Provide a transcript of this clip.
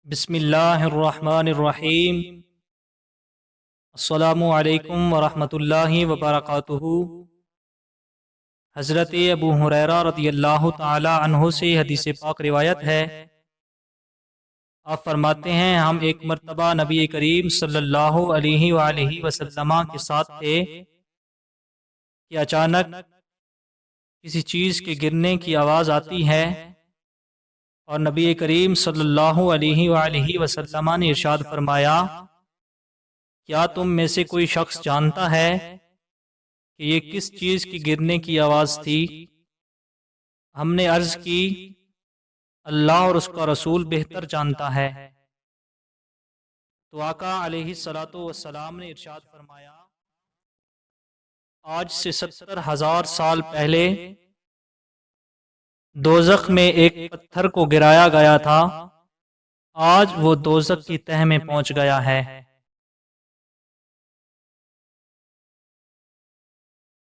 بسم اللہ الرحمن الرحیم۔ السلام علیکم ورحمۃ اللہ وبرکاتہ۔ حضرت ابو ہریرہ رضی اللہ تعالی عنہ سے حدیث پاک روایت ہے، آپ فرماتے ہیں ہم ایک مرتبہ نبی کریم صلی اللہ علیہ وآلہ وسلم کے ساتھ تھے کہ اچانک کسی چیز کے گرنے کی آواز آتی ہے، اور نبی کریم صلی اللہ علیہ وآلہ وسلم نے ارشاد فرمایا، کیا تم میں سے کوئی شخص جانتا ہے کہ یہ کس چیز کی گرنے کی آواز تھی؟ ہم نے عرض کی، اللہ اور اس کا رسول بہتر جانتا ہے۔ تو آقا علیہ الصلوۃ والسلام نے ارشاد فرمایا، آج سے 70,000 سال پہلے دوزخ میں ایک پتھر کو گرایا گیا تھا، آج وہ دوزخ کی تہ میں پہنچ گیا ہے۔